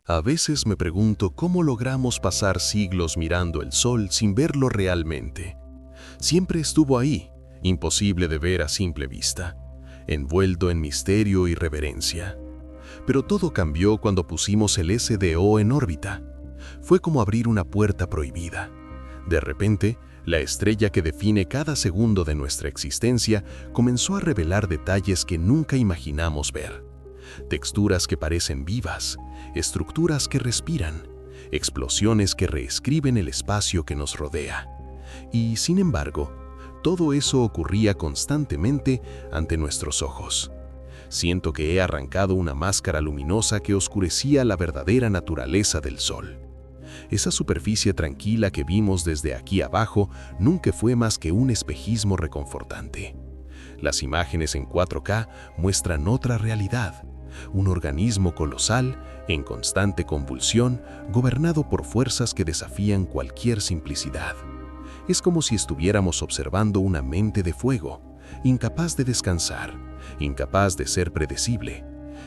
A veces me pregunto cómo logramos pasar siglos mirando el sol sin verlo realmente. Siempre estuvo ahí, imposible de ver a simple vista, envuelto en misterio y reverencia. Pero todo cambió cuando pusimos el SDO en órbita. Fue como abrir una puerta prohibida. De repente, la estrella que define cada segundo de nuestra existencia comenzó a revelar detalles que nunca imaginamos ver. Texturas que parecen vivas, estructuras que respiran, explosiones que reescriben el espacio que nos rodea. Y, sin embargo, todo eso ocurría constantemente ante nuestros ojos. Siento que he arrancado una máscara luminosa que oscurecía la verdadera naturaleza del sol. Esa superficie tranquila que vimos desde aquí abajo nunca fue más que un espejismo reconfortante. Las imágenes en 4K muestran otra realidad, un organismo colosal, en constante convulsión, gobernado por fuerzas que desafían cualquier simplicidad. Es como si estuviéramos observando una mente de fuego, incapaz de descansar, incapaz de ser predecible.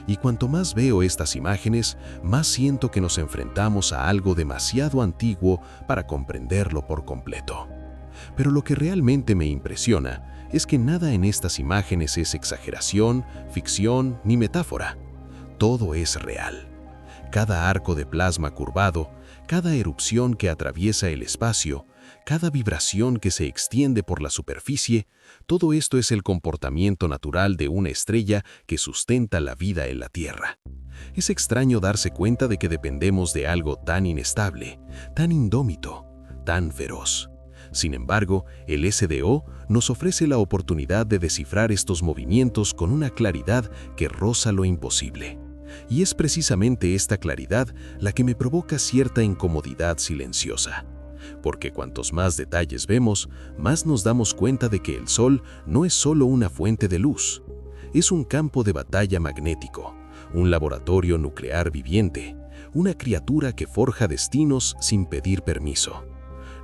Y cuanto más veo estas imágenes, más siento que nos enfrentamos a algo demasiado antiguo para comprenderlo por completo. Pero lo que realmente me impresiona es que nada en estas imágenes es exageración, ficción ni metáfora. Todo es real. Cada arco de plasma curvado, cada erupción que atraviesa el espacio, cada vibración que se extiende por la superficie, todo esto es el comportamiento natural de una estrella que sustenta la vida en la Tierra. Es extraño darse cuenta de que dependemos de algo tan inestable, tan indómito, tan feroz. Sin embargo, el SDO nos ofrece la oportunidad de descifrar estos movimientos con una claridad que roza lo imposible. Y es precisamente esta claridad la que me provoca cierta incomodidad silenciosa. Porque cuantos más detalles vemos, más nos damos cuenta de que el Sol no es solo una fuente de luz. Es un campo de batalla magnético, un laboratorio nuclear viviente, una criatura que forja destinos sin pedir permiso.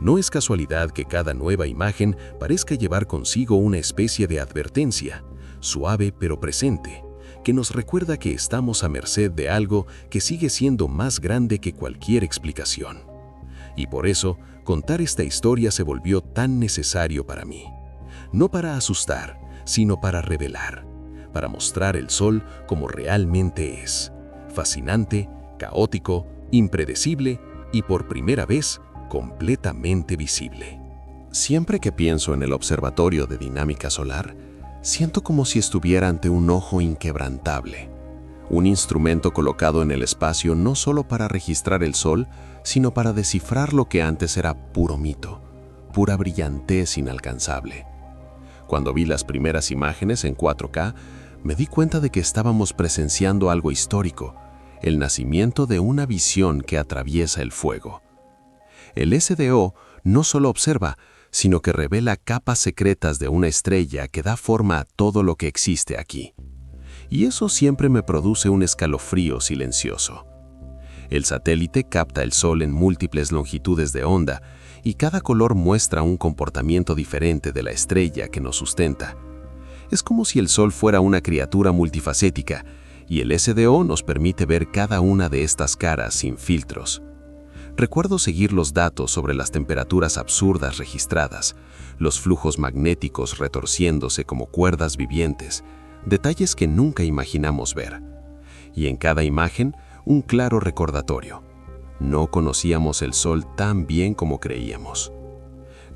No es casualidad que cada nueva imagen parezca llevar consigo una especie de advertencia, suave pero presente, que nos recuerda que estamos a merced de algo que sigue siendo más grande que cualquier explicación. Y por eso, contar esta historia se volvió tan necesario para mí. No para asustar, sino para revelar, para mostrar el sol como realmente es. Fascinante, caótico, impredecible y por primera vez, completamente visible. Siempre que pienso en el Observatorio de Dinámica Solar, siento como si estuviera ante un ojo inquebrantable. Un instrumento colocado en el espacio no solo para registrar el sol, sino para descifrar lo que antes era puro mito, pura brillantez inalcanzable. Cuando vi las primeras imágenes en 4K, me di cuenta de que estábamos presenciando algo histórico, el nacimiento de una visión que atraviesa el fuego. El SDO no solo observa, sino que revela capas secretas de una estrella que da forma a todo lo que existe aquí. Y eso siempre me produce un escalofrío silencioso. El satélite capta el sol en múltiples longitudes de onda y cada color muestra un comportamiento diferente de la estrella que nos sustenta. Es como si el sol fuera una criatura multifacética y el SDO nos permite ver cada una de estas caras sin filtros. Recuerdo seguir los datos sobre las temperaturas absurdas registradas, los flujos magnéticos retorciéndose como cuerdas vivientes, detalles que nunca imaginamos ver. Y en cada imagen, un claro recordatorio. No conocíamos el sol tan bien como creíamos.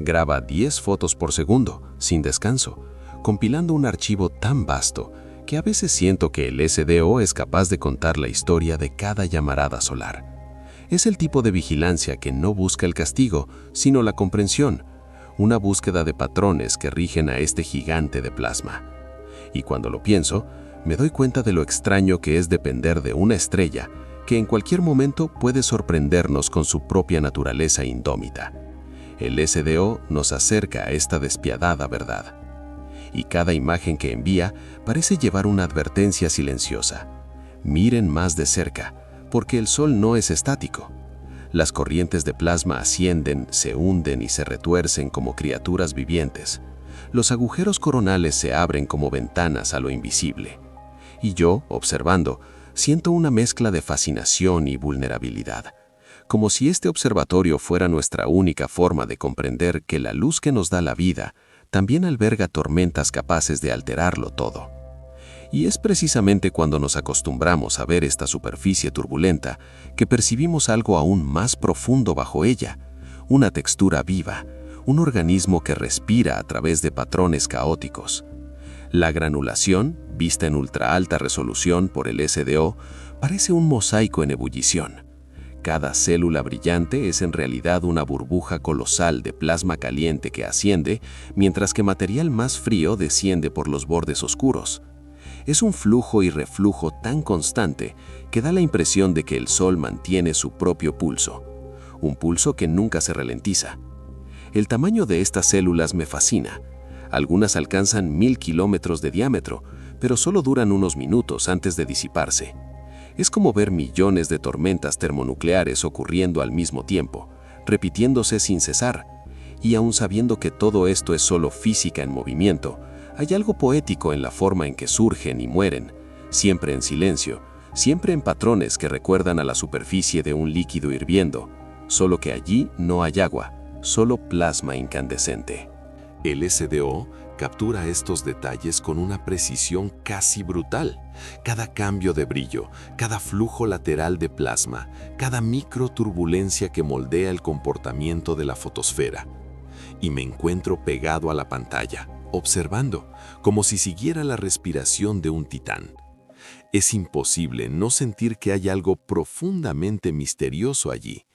Graba 10 fotos por segundo, sin descanso, compilando un archivo tan vasto que a veces siento que el SDO es capaz de contar la historia de cada llamarada solar. Es el tipo de vigilancia que no busca el castigo, sino la comprensión, una búsqueda de patrones que rigen a este gigante de plasma. Y cuando lo pienso, me doy cuenta de lo extraño que es depender de una estrella que en cualquier momento puede sorprendernos con su propia naturaleza indómita. El SDO nos acerca a esta despiadada verdad. Y cada imagen que envía parece llevar una advertencia silenciosa. Miren más de cerca, porque el sol no es estático. Las corrientes de plasma ascienden, se hunden y se retuercen como criaturas vivientes. Los agujeros coronales se abren como ventanas a lo invisible. Y yo, observando, Siento una mezcla de fascinación y vulnerabilidad, como si este observatorio fuera nuestra única forma de comprender que la luz que nos da la vida también alberga tormentas capaces de alterarlo todo. Y es precisamente cuando nos acostumbramos a ver esta superficie turbulenta que percibimos algo aún más profundo bajo ella, una textura viva, un organismo que respira a través de patrones caóticos. La granulación, vista en ultra alta resolución por el SDO, parece un mosaico en ebullición. Cada célula brillante es en realidad una burbuja colosal de plasma caliente que asciende, mientras que material más frío desciende por los bordes oscuros. Es un flujo y reflujo tan constante que da la impresión de que el Sol mantiene su propio pulso, un pulso que nunca se ralentiza. El tamaño de estas células me fascina. Algunas alcanzan 1000 kilómetros de diámetro, pero solo duran unos minutos antes de disiparse. Es como ver millones de tormentas termonucleares ocurriendo al mismo tiempo, repitiéndose sin cesar. Y aun sabiendo que todo esto es solo física en movimiento, hay algo poético en la forma en que surgen y mueren, siempre en silencio, siempre en patrones que recuerdan a la superficie de un líquido hirviendo, solo que allí no hay agua, solo plasma incandescente. El SDO captura estos detalles con una precisión casi brutal. Cada cambio de brillo, cada flujo lateral de plasma, cada microturbulencia que moldea el comportamiento de la fotosfera. Y me encuentro pegado a la pantalla, observando, como si siguiera la respiración de un titán. Es imposible no sentir que hay algo profundamente misterioso allí,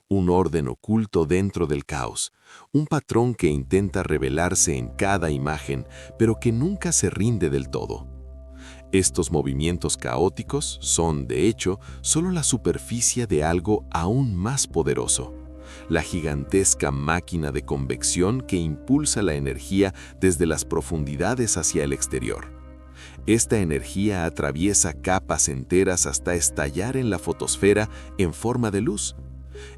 un orden oculto dentro del caos, un patrón que intenta revelarse en cada imagen, pero que nunca se rinde del todo. Estos movimientos caóticos son, de hecho, solo la superficie de algo aún más poderoso, la gigantesca máquina de convección que impulsa la energía desde las profundidades hacia el exterior. Esta energía atraviesa capas enteras hasta estallar en la fotosfera en forma de luz.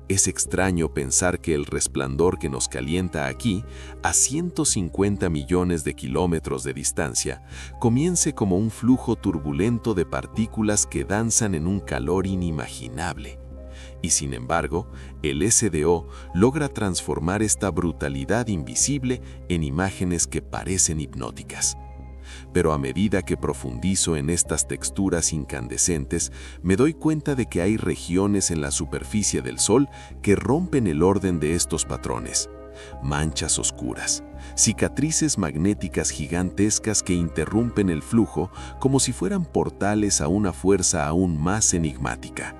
Es extraño pensar que el resplandor que nos calienta aquí, a 150 millones de kilómetros de distancia, comience como un flujo turbulento de partículas que danzan en un calor inimaginable. Y sin embargo, el SDO logra transformar esta brutalidad invisible en imágenes que parecen hipnóticas. Pero a medida que profundizo en estas texturas incandescentes, me doy cuenta de que hay regiones en la superficie del Sol que rompen el orden de estos patrones. Manchas oscuras, cicatrices magnéticas gigantescas que interrumpen el flujo como si fueran portales a una fuerza aún más enigmática.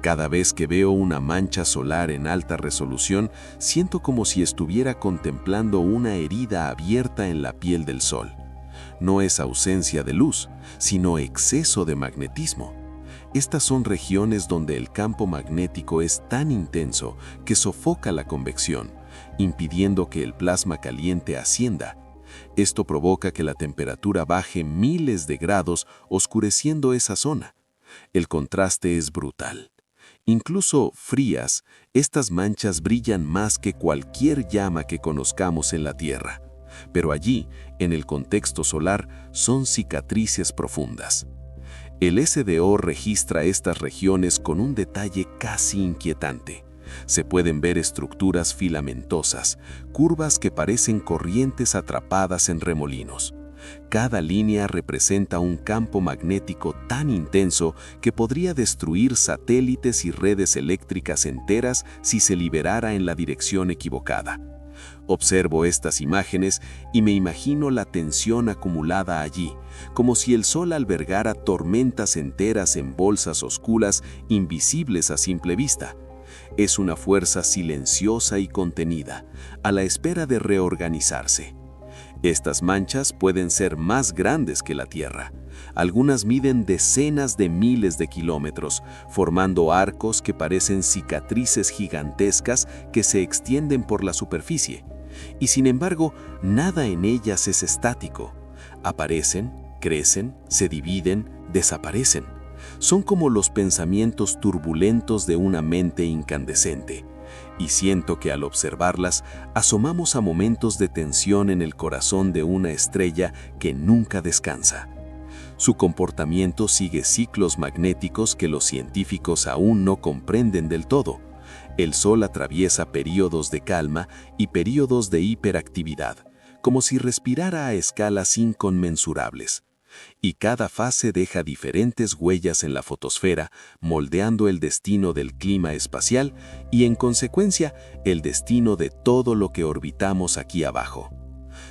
Cada vez que veo una mancha solar en alta resolución, siento como si estuviera contemplando una herida abierta en la piel del Sol. No es ausencia de luz, sino exceso de magnetismo. Estas son regiones donde el campo magnético es tan intenso que sofoca la convección, impidiendo que el plasma caliente ascienda. Esto provoca que la temperatura baje miles de grados, oscureciendo esa zona. El contraste es brutal. Incluso frías, estas manchas brillan más que cualquier llama que conozcamos en la Tierra. Pero allí, en el contexto solar, son cicatrices profundas. El SDO registra estas regiones con un detalle casi inquietante. Se pueden ver estructuras filamentosas, curvas que parecen corrientes atrapadas en remolinos. Cada línea representa un campo magnético tan intenso que podría destruir satélites y redes eléctricas enteras si se liberara en la dirección equivocada. Observo estas imágenes y me imagino la tensión acumulada allí, como si el Sol albergara tormentas enteras en bolsas oscuras invisibles a simple vista. Es una fuerza silenciosa y contenida, a la espera de reorganizarse. Estas manchas pueden ser más grandes que la Tierra. Algunas miden decenas de miles de kilómetros, formando arcos que parecen cicatrices gigantescas que se extienden por la superficie. Y sin embargo, nada en ellas es estático. Aparecen, crecen, se dividen, desaparecen. Son como los pensamientos turbulentos de una mente incandescente. Y siento que al observarlas, asomamos a momentos de tensión en el corazón de una estrella que nunca descansa. Su comportamiento sigue ciclos magnéticos que los científicos aún no comprenden del todo. El Sol atraviesa períodos de calma y períodos de hiperactividad, como si respirara a escalas inconmensurables. Y cada fase deja diferentes huellas en la fotosfera, moldeando el destino del clima espacial y, en consecuencia, el destino de todo lo que orbitamos aquí abajo.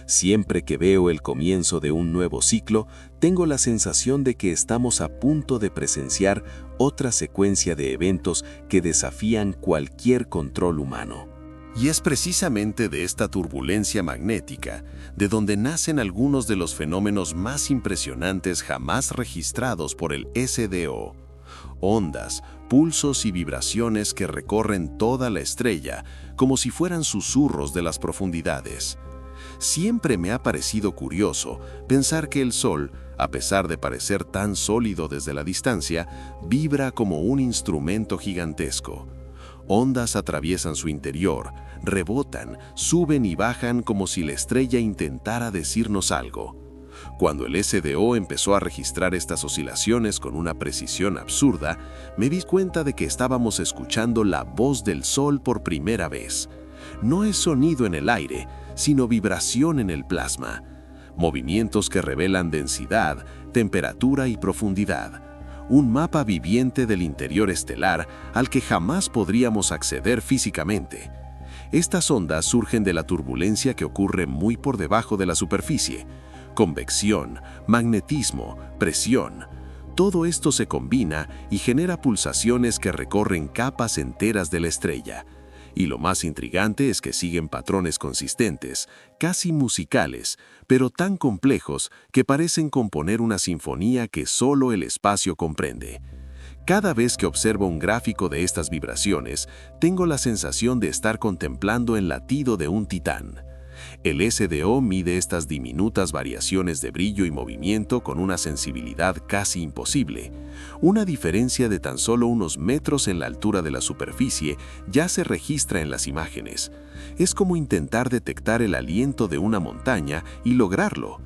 Siempre que veo el comienzo de un nuevo ciclo, tengo la sensación de que estamos a punto de presenciar otra secuencia de eventos que desafían cualquier control humano. Y es precisamente de esta turbulencia magnética de donde nacen algunos de los fenómenos más impresionantes jamás registrados por el SDO. Ondas, pulsos y vibraciones que recorren toda la estrella como si fueran susurros de las profundidades. Siempre me ha parecido curioso pensar que el Sol, a pesar de parecer tan sólido desde la distancia, vibra como un instrumento gigantesco. Ondas atraviesan su interior, rebotan, suben y bajan como si la estrella intentara decirnos algo. Cuando el SDO empezó a registrar estas oscilaciones con una precisión absurda, me di cuenta de que estábamos escuchando la voz del Sol por primera vez. No es sonido en el aire, sino vibración en el plasma. Movimientos que revelan densidad, temperatura y profundidad. Un mapa viviente del interior estelar al que jamás podríamos acceder físicamente. Estas ondas surgen de la turbulencia que ocurre muy por debajo de la superficie. Convección, magnetismo, presión. Todo esto se combina y genera pulsaciones que recorren capas enteras de la estrella. Y lo más intrigante es que siguen patrones consistentes, casi musicales, pero tan complejos que parecen componer una sinfonía que solo el espacio comprende. Cada vez que observo un gráfico de estas vibraciones, tengo la sensación de estar contemplando el latido de un titán. El SDO mide estas diminutas variaciones de brillo y movimiento con una sensibilidad casi imposible. Una diferencia de tan solo unos metros en la altura de la superficie ya se registra en las imágenes. Es como intentar detectar el aliento de una montaña y lograrlo.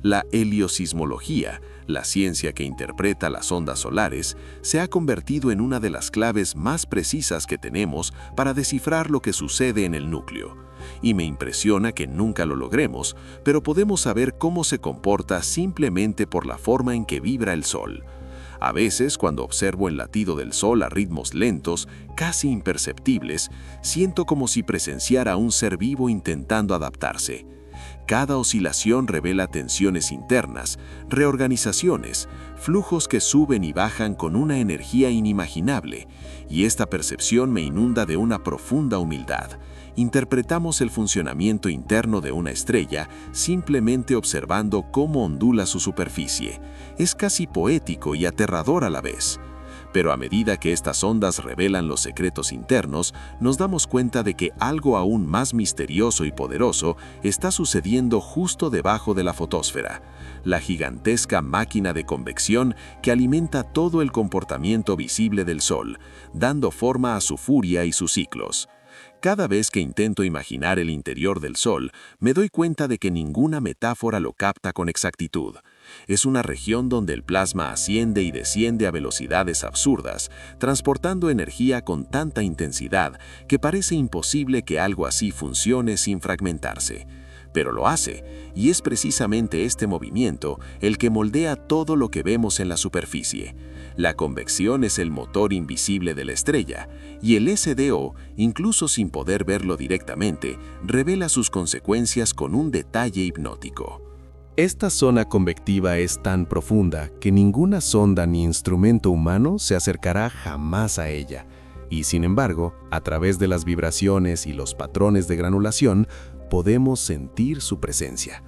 La heliosismología, la ciencia que interpreta las ondas solares, se ha convertido en una de las claves más precisas que tenemos para descifrar lo que sucede en el núcleo. Y me impresiona que nunca lo logremos, pero podemos saber cómo se comporta simplemente por la forma en que vibra el Sol. A veces, cuando observo el latido del Sol a ritmos lentos, casi imperceptibles, siento como si presenciara a un ser vivo intentando adaptarse. Cada oscilación revela tensiones internas, reorganizaciones, flujos que suben y bajan con una energía inimaginable, y esta percepción me inunda de una profunda humildad. Interpretamos el funcionamiento interno de una estrella simplemente observando cómo ondula su superficie. Es casi poético y aterrador a la vez. Pero a medida que estas ondas revelan los secretos internos, nos damos cuenta de que algo aún más misterioso y poderoso está sucediendo justo debajo de la fotosfera, la gigantesca máquina de convección que alimenta todo el comportamiento visible del Sol, dando forma a su furia y sus ciclos. Cada vez que intento imaginar el interior del Sol, me doy cuenta de que ninguna metáfora lo capta con exactitud. Es una región donde el plasma asciende y desciende a velocidades absurdas, transportando energía con tanta intensidad que parece imposible que algo así funcione sin fragmentarse. Pero lo hace, y es precisamente este movimiento el que moldea todo lo que vemos en la superficie. La convección es el motor invisible de la estrella, y el SDO, incluso sin poder verlo directamente, revela sus consecuencias con un detalle hipnótico. Esta zona convectiva es tan profunda que ninguna sonda ni instrumento humano se acercará jamás a ella. Y sin embargo, a través de las vibraciones y los patrones de granulación, podemos sentir su presencia.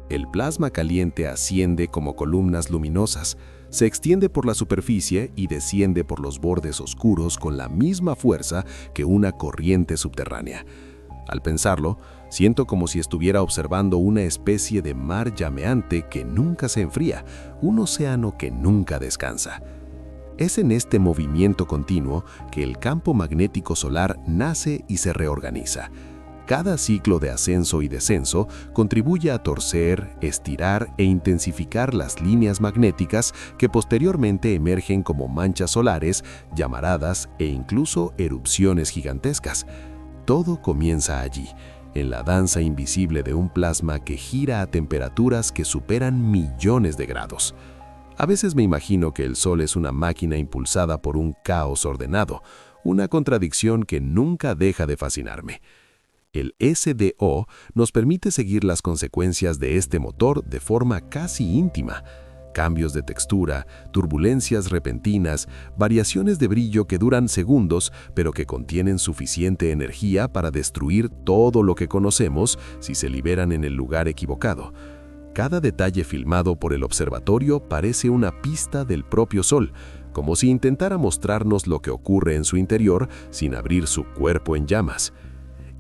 El plasma caliente asciende como columnas luminosas, se extiende por la superficie y desciende por los bordes oscuros con la misma fuerza que una corriente subterránea. Al pensarlo, siento como si estuviera observando una especie de mar llameante que nunca se enfría, un océano que nunca descansa. Es en este movimiento continuo que el campo magnético solar nace y se reorganiza. Cada ciclo de ascenso y descenso contribuye a torcer, estirar e intensificar las líneas magnéticas que posteriormente emergen como manchas solares, llamaradas e incluso erupciones gigantescas. Todo comienza allí, en la danza invisible de un plasma que gira a temperaturas que superan millones de grados. A veces me imagino que el Sol es una máquina impulsada por un caos ordenado, una contradicción que nunca deja de fascinarme. El SDO nos permite seguir las consecuencias de este motor de forma casi íntima. Cambios de textura, turbulencias repentinas, variaciones de brillo que duran segundos, pero que contienen suficiente energía para destruir todo lo que conocemos si se liberan en el lugar equivocado. Cada detalle filmado por el observatorio parece una pista del propio Sol, como si intentara mostrarnos lo que ocurre en su interior sin abrir su cuerpo en llamas.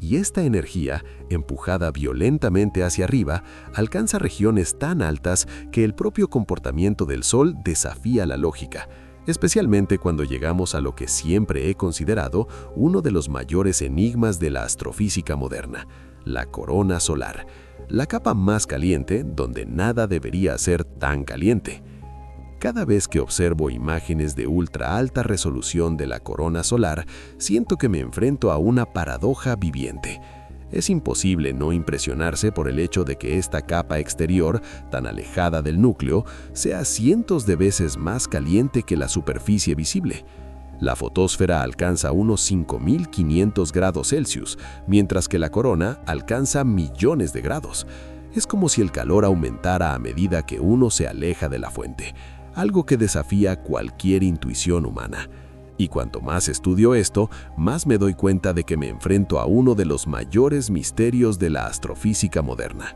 Y esta energía, empujada violentamente hacia arriba, alcanza regiones tan altas que el propio comportamiento del Sol desafía la lógica, especialmente cuando llegamos a lo que siempre he considerado uno de los mayores enigmas de la astrofísica moderna, la corona solar, la capa más caliente donde nada debería ser tan caliente. Cada vez que observo imágenes de ultra alta resolución de la corona solar, siento que me enfrento a una paradoja viviente. Es imposible no impresionarse por el hecho de que esta capa exterior, tan alejada del núcleo, sea cientos de veces más caliente que la superficie visible. La fotosfera alcanza unos 5.500 grados Celsius, mientras que la corona alcanza millones de grados. Es como si el calor aumentara a medida que uno se aleja de la fuente, algo que desafía cualquier intuición humana. Y cuanto más estudio esto, más me doy cuenta de que me enfrento a uno de los mayores misterios de la astrofísica moderna.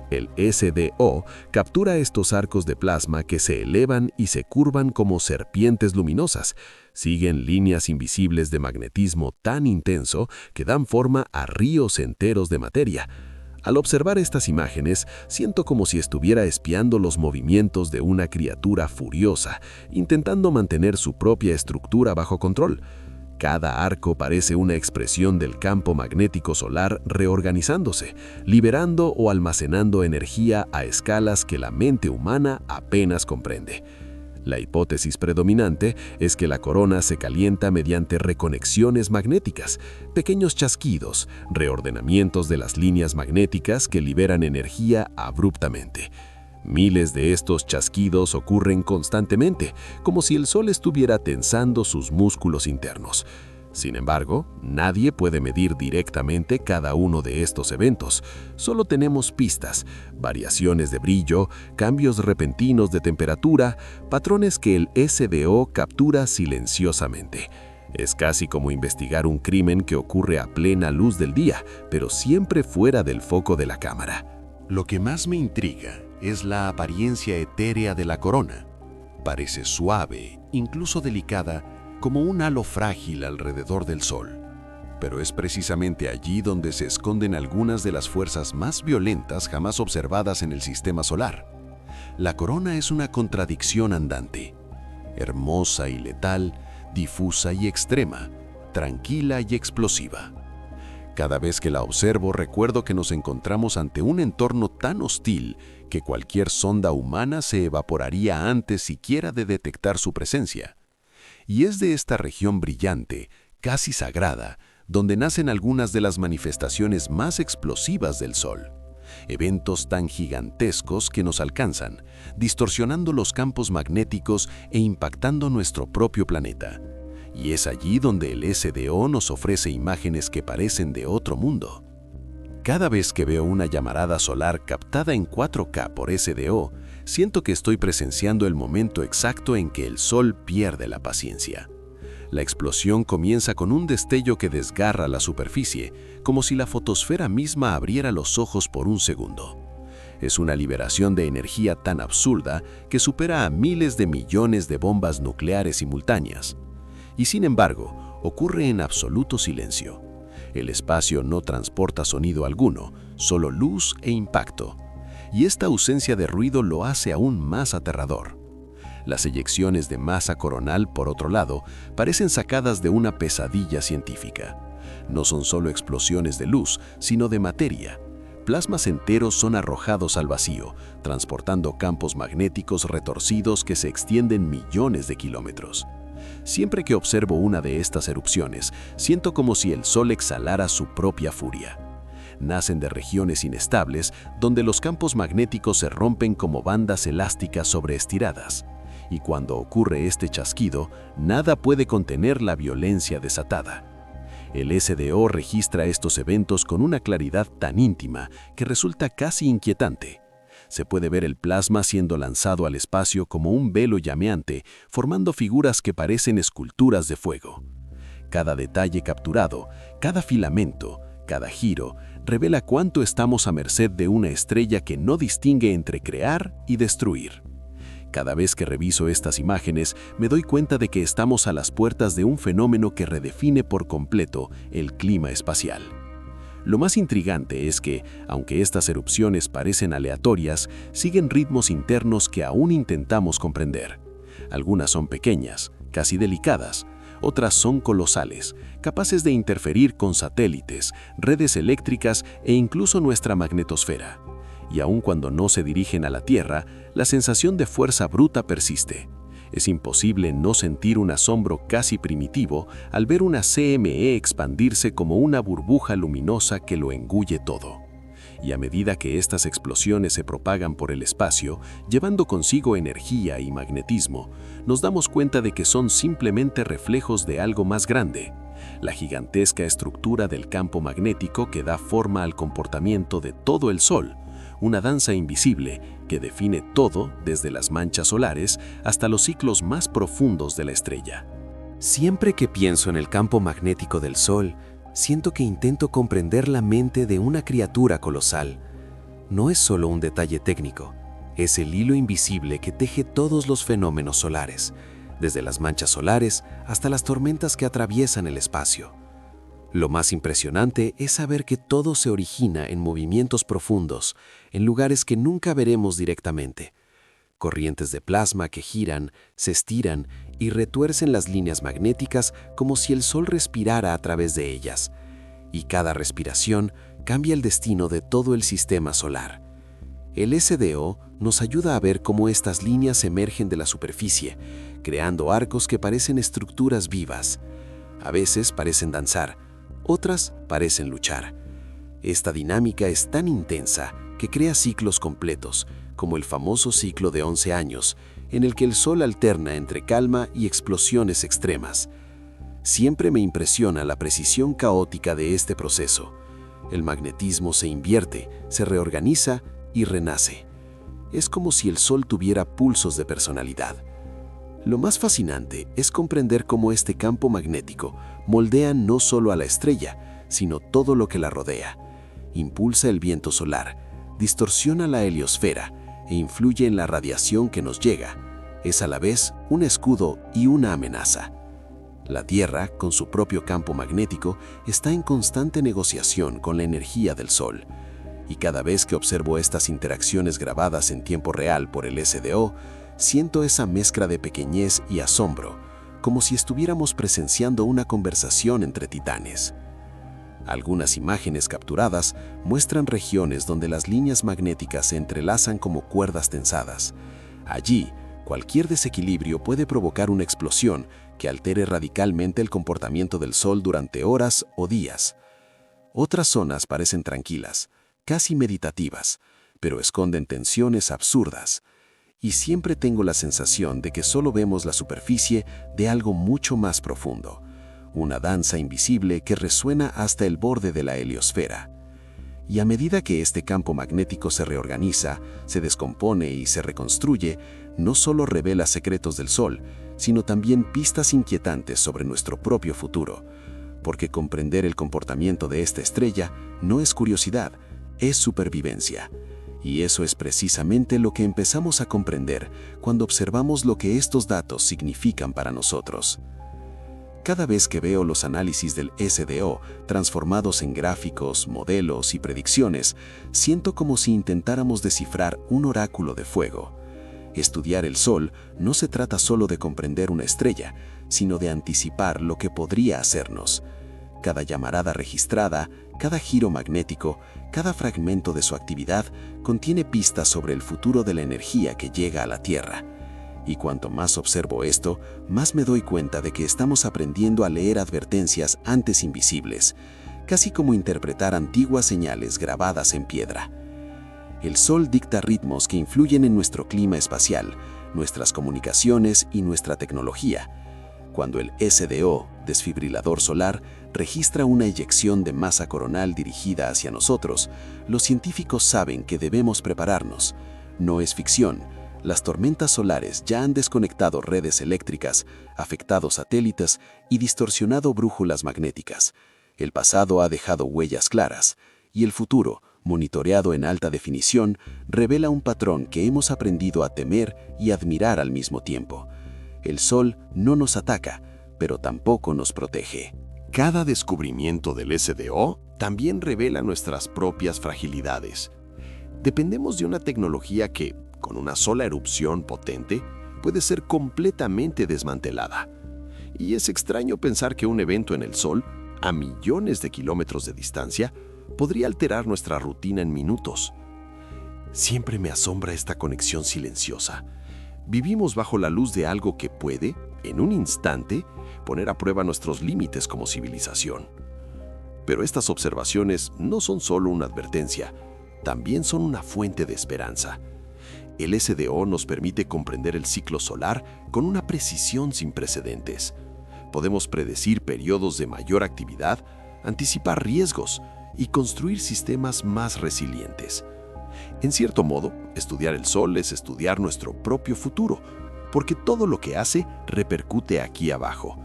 El SDO captura estos arcos de plasma que se elevan y se curvan como serpientes luminosas, siguen líneas invisibles de magnetismo tan intenso que dan forma a ríos enteros de materia. Al observar estas imágenes, siento como si estuviera espiando los movimientos de una criatura furiosa, intentando mantener su propia estructura bajo control. Cada arco parece una expresión del campo magnético solar reorganizándose, liberando o almacenando energía a escalas que la mente humana apenas comprende. La hipótesis predominante es que la corona se calienta mediante reconexiones magnéticas, pequeños chasquidos, reordenamientos de las líneas magnéticas que liberan energía abruptamente. Miles de estos chasquidos ocurren constantemente, como si el Sol estuviera tensando sus músculos internos. Sin embargo, nadie puede medir directamente cada uno de estos eventos. Solo tenemos pistas, variaciones de brillo, cambios repentinos de temperatura, patrones que el SDO captura silenciosamente. Es casi como investigar un crimen que ocurre a plena luz del día, pero siempre fuera del foco de la cámara. Lo que más me intriga es la apariencia etérea de la corona. Parece suave, incluso delicada, como un halo frágil alrededor del Sol. Pero es precisamente allí donde se esconden algunas de las fuerzas más violentas jamás observadas en el sistema solar. La corona es una contradicción andante, hermosa y letal, difusa y extrema, tranquila y explosiva. Cada vez que la observo recuerdo que nos encontramos ante un entorno tan hostil que cualquier sonda humana se evaporaría antes siquiera de detectar su presencia. Y es de esta región brillante, casi sagrada, donde nacen algunas de las manifestaciones más explosivas del Sol. Eventos tan gigantescos que nos alcanzan, distorsionando los campos magnéticos e impactando nuestro propio planeta. Y es allí donde el SDO nos ofrece imágenes que parecen de otro mundo. Cada vez que veo una llamarada solar captada en 4K por SDO, siento que estoy presenciando el momento exacto en que el Sol pierde la paciencia. La explosión comienza con un destello que desgarra la superficie, como si la fotosfera misma abriera los ojos por un segundo. Es una liberación de energía tan absurda que supera a miles de millones de bombas nucleares simultáneas. Y sin embargo, ocurre en absoluto silencio. El espacio no transporta sonido alguno, solo luz e impacto. Y esta ausencia de ruido lo hace aún más aterrador. Las eyecciones de masa coronal, por otro lado, parecen sacadas de una pesadilla científica. No son solo explosiones de luz, sino de materia. Plasmas enteros son arrojados al vacío, transportando campos magnéticos retorcidos que se extienden millones de kilómetros. Siempre que observo una de estas erupciones, siento como si el Sol exhalara su propia furia. Nacen de regiones inestables donde los campos magnéticos se rompen como bandas elásticas sobreestiradas. Y cuando ocurre este chasquido, nada puede contener la violencia desatada. El SDO registra estos eventos con una claridad tan íntima que resulta casi inquietante. Se puede ver el plasma siendo lanzado al espacio como un velo llameante, formando figuras que parecen esculturas de fuego. Cada detalle capturado, cada filamento, cada giro, revela cuánto estamos a merced de una estrella que no distingue entre crear y destruir. Cada vez que reviso estas imágenes, me doy cuenta de que estamos a las puertas de un fenómeno que redefine por completo el clima espacial. Lo más intrigante es que, aunque estas erupciones parecen aleatorias, siguen ritmos internos que aún intentamos comprender. Algunas son pequeñas, casi delicadas. Otras son colosales, capaces de interferir con satélites, redes eléctricas e incluso nuestra magnetosfera. Y aun cuando no se dirigen a la Tierra, la sensación de fuerza bruta persiste. Es imposible no sentir un asombro casi primitivo al ver una CME expandirse como una burbuja luminosa que lo engulle todo. Y a medida que estas explosiones se propagan por el espacio, llevando consigo energía y magnetismo, nos damos cuenta de que son simplemente reflejos de algo más grande, la gigantesca estructura del campo magnético que da forma al comportamiento de todo el Sol, una danza invisible que define todo desde las manchas solares hasta los ciclos más profundos de la estrella. Siempre que pienso en el campo magnético del Sol, siento que intento comprender la mente de una criatura colosal. No es solo un detalle técnico, es el hilo invisible que teje todos los fenómenos solares, desde las manchas solares hasta las tormentas que atraviesan el espacio. Lo más impresionante es saber que todo se origina en movimientos profundos, en lugares que nunca veremos directamente. Corrientes de plasma que giran, se estiran y retuercen las líneas magnéticas como si el Sol respirara a través de ellas. Y cada respiración cambia el destino de todo el sistema solar. El SDO nos ayuda a ver cómo estas líneas emergen de la superficie, creando arcos que parecen estructuras vivas. A veces parecen danzar, otras parecen luchar. Esta dinámica es tan intensa que crea ciclos completos, como el famoso ciclo de 11 años, en el que el Sol alterna entre calma y explosiones extremas. Siempre me impresiona la precisión caótica de este proceso. El magnetismo se invierte, se reorganiza y renace. Es como si el Sol tuviera pulsos de personalidad. Lo más fascinante es comprender cómo este campo magnético moldea no solo a la estrella, sino todo lo que la rodea. Impulsa el viento solar, distorsiona la heliosfera e influye en la radiación que nos llega. Es a la vez un escudo y una amenaza. La Tierra, con su propio campo magnético, está en constante negociación con la energía del Sol. Y cada vez que observo estas interacciones grabadas en tiempo real por el SDO, siento esa mezcla de pequeñez y asombro, como si estuviéramos presenciando una conversación entre titanes. Algunas imágenes capturadas muestran regiones donde las líneas magnéticas se entrelazan como cuerdas tensadas. Allí, cualquier desequilibrio puede provocar una explosión que altere radicalmente el comportamiento del Sol durante horas o días. Otras zonas parecen tranquilas, casi meditativas, pero esconden tensiones absurdas. Y siempre tengo la sensación de que solo vemos la superficie de algo mucho más profundo, una danza invisible que resuena hasta el borde de la heliosfera. Y a medida que este campo magnético se reorganiza, se descompone y se reconstruye, no solo revela secretos del Sol, sino también pistas inquietantes sobre nuestro propio futuro, porque comprender el comportamiento de esta estrella no es curiosidad, es supervivencia. Y eso es precisamente lo que empezamos a comprender cuando observamos lo que estos datos significan para nosotros. Cada vez que veo los análisis del SDO transformados en gráficos, modelos y predicciones, siento como si intentáramos descifrar un oráculo de fuego. Estudiar el Sol no se trata solo de comprender una estrella, sino de anticipar lo que podría hacernos. Cada llamarada registrada, cada giro magnético, cada fragmento de su actividad contiene pistas sobre el futuro de la energía que llega a la Tierra. Y cuanto más observo esto, más me doy cuenta de que estamos aprendiendo a leer advertencias antes invisibles, casi como interpretar antiguas señales grabadas en piedra. El Sol dicta ritmos que influyen en nuestro clima espacial, nuestras comunicaciones y nuestra tecnología. Cuando el SDO, desfibrilador solar, registra una eyección de masa coronal dirigida hacia nosotros, los científicos saben que debemos prepararnos. No es ficción. Las tormentas solares ya han desconectado redes eléctricas, afectado satélites y distorsionado brújulas magnéticas. El pasado ha dejado huellas claras, y el futuro, monitoreado en alta definición, revela un patrón que hemos aprendido a temer y admirar al mismo tiempo. El Sol no nos ataca, pero tampoco nos protege. Cada descubrimiento del SDO también revela nuestras propias fragilidades. Dependemos de una tecnología que, con una sola erupción potente, puede ser completamente desmantelada. Y es extraño pensar que un evento en el Sol, a millones de kilómetros de distancia, podría alterar nuestra rutina en minutos. Siempre me asombra esta conexión silenciosa. Vivimos bajo la luz de algo que puede, en un instante, poner a prueba nuestros límites como civilización. Pero estas observaciones no son solo una advertencia, también son una fuente de esperanza. El SDO nos permite comprender el ciclo solar con una precisión sin precedentes. Podemos predecir periodos de mayor actividad, anticipar riesgos y construir sistemas más resilientes. En cierto modo, estudiar el Sol es estudiar nuestro propio futuro, porque todo lo que hace repercute aquí abajo,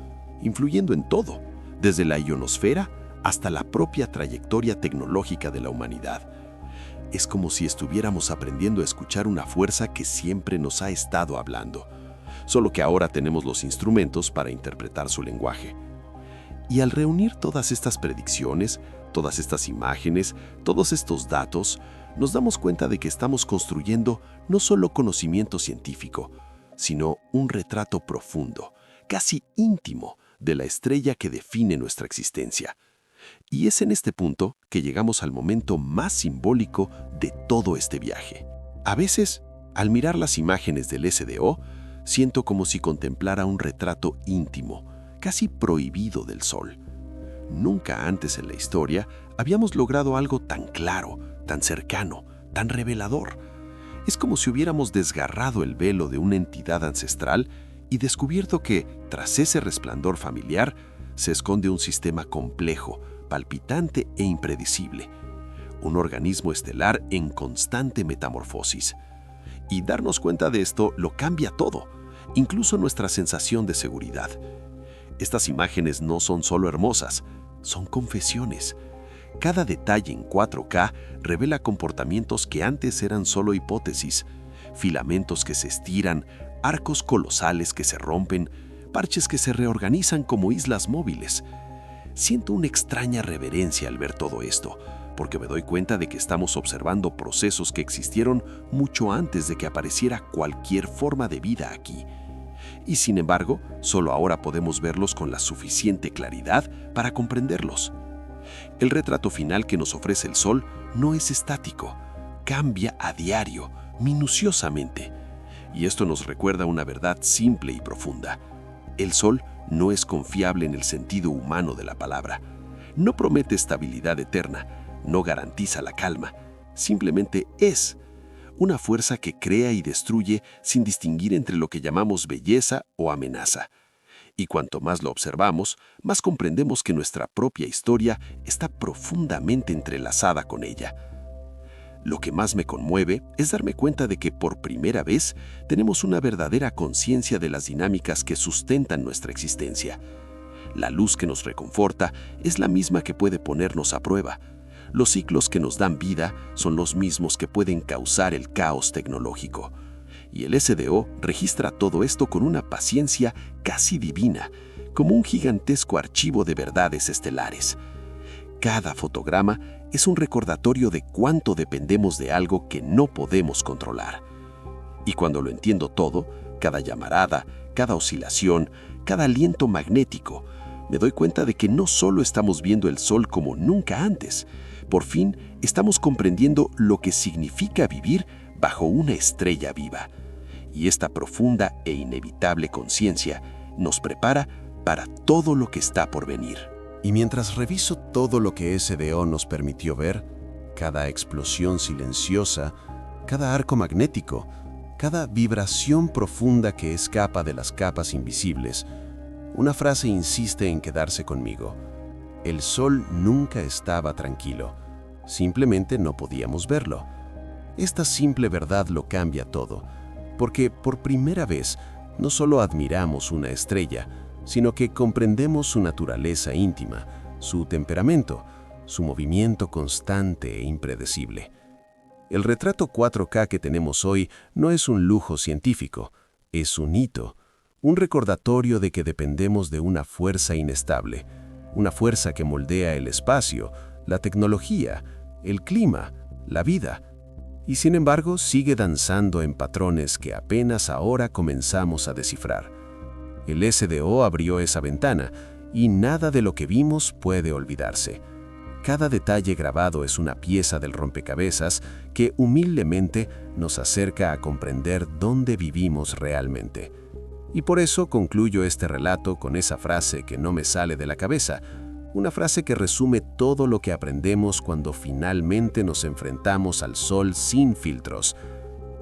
influyendo en todo, desde la ionosfera hasta la propia trayectoria tecnológica de la humanidad. Es como si estuviéramos aprendiendo a escuchar una fuerza que siempre nos ha estado hablando, solo que ahora tenemos los instrumentos para interpretar su lenguaje. Y al reunir todas estas predicciones, todas estas imágenes, todos estos datos, nos damos cuenta de que estamos construyendo no solo conocimiento científico, sino un retrato profundo, casi íntimo, de la estrella que define nuestra existencia. Y es en este punto que llegamos al momento más simbólico de todo este viaje. A veces, al mirar las imágenes del SDO, siento como si contemplara un retrato íntimo, casi prohibido del Sol. Nunca antes en la historia habíamos logrado algo tan claro, tan cercano, tan revelador. Es como si hubiéramos desgarrado el velo de una entidad ancestral y descubierto que, tras ese resplandor familiar, se esconde un sistema complejo, palpitante e impredecible. Un organismo estelar en constante metamorfosis. Y darnos cuenta de esto lo cambia todo, incluso nuestra sensación de seguridad. Estas imágenes no son solo hermosas, son confesiones. Cada detalle en 4K revela comportamientos que antes eran solo hipótesis, filamentos que se estiran, arcos colosales que se rompen, parches que se reorganizan como islas móviles. Siento una extraña reverencia al ver todo esto, porque me doy cuenta de que estamos observando procesos que existieron mucho antes de que apareciera cualquier forma de vida aquí. Y sin embargo, solo ahora podemos verlos con la suficiente claridad para comprenderlos. El retrato final que nos ofrece el Sol no es estático, cambia a diario, minuciosamente. Y esto nos recuerda una verdad simple y profunda. El Sol no es confiable en el sentido humano de la palabra. No promete estabilidad eterna, no garantiza la calma, simplemente es. Una fuerza que crea y destruye sin distinguir entre lo que llamamos belleza o amenaza. Y cuanto más lo observamos, más comprendemos que nuestra propia historia está profundamente entrelazada con ella. Lo que más me conmueve es darme cuenta de que por primera vez tenemos una verdadera conciencia de las dinámicas que sustentan nuestra existencia. La luz que nos reconforta es la misma que puede ponernos a prueba. Los ciclos que nos dan vida son los mismos que pueden causar el caos tecnológico. Y el SDO registra todo esto con una paciencia casi divina, como un gigantesco archivo de verdades estelares. Cada fotograma es un recordatorio de cuánto dependemos de algo que no podemos controlar. Y cuando lo entiendo todo, cada llamarada, cada oscilación, cada aliento magnético, me doy cuenta de que no solo estamos viendo el sol como nunca antes, por fin estamos comprendiendo lo que significa vivir bajo una estrella viva. Y esta profunda e inevitable conciencia nos prepara para todo lo que está por venir. Y mientras reviso todo lo que SDO nos permitió ver, cada explosión silenciosa, cada arco magnético, cada vibración profunda que escapa de las capas invisibles, una frase insiste en quedarse conmigo. El sol nunca estaba tranquilo, simplemente no podíamos verlo. Esta simple verdad lo cambia todo, porque por primera vez no solo admiramos una estrella, sino que comprendemos su naturaleza íntima, su temperamento, su movimiento constante e impredecible. El retrato 4K que tenemos hoy no es un lujo científico, es un hito, un recordatorio de que dependemos de una fuerza inestable, una fuerza que moldea el espacio, la tecnología, el clima, la vida, y sin embargo sigue danzando en patrones que apenas ahora comenzamos a descifrar. El SDO abrió esa ventana y nada de lo que vimos puede olvidarse. Cada detalle grabado es una pieza del rompecabezas que humildemente nos acerca a comprender dónde vivimos realmente. Y por eso concluyo este relato con esa frase que no me sale de la cabeza, una frase que resume todo lo que aprendemos cuando finalmente nos enfrentamos al sol sin filtros.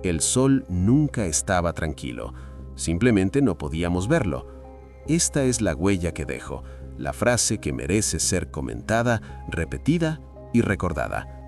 El sol nunca estaba tranquilo, simplemente no podíamos verlo. Esta es la huella que dejo, la frase que merece ser comentada, repetida y recordada.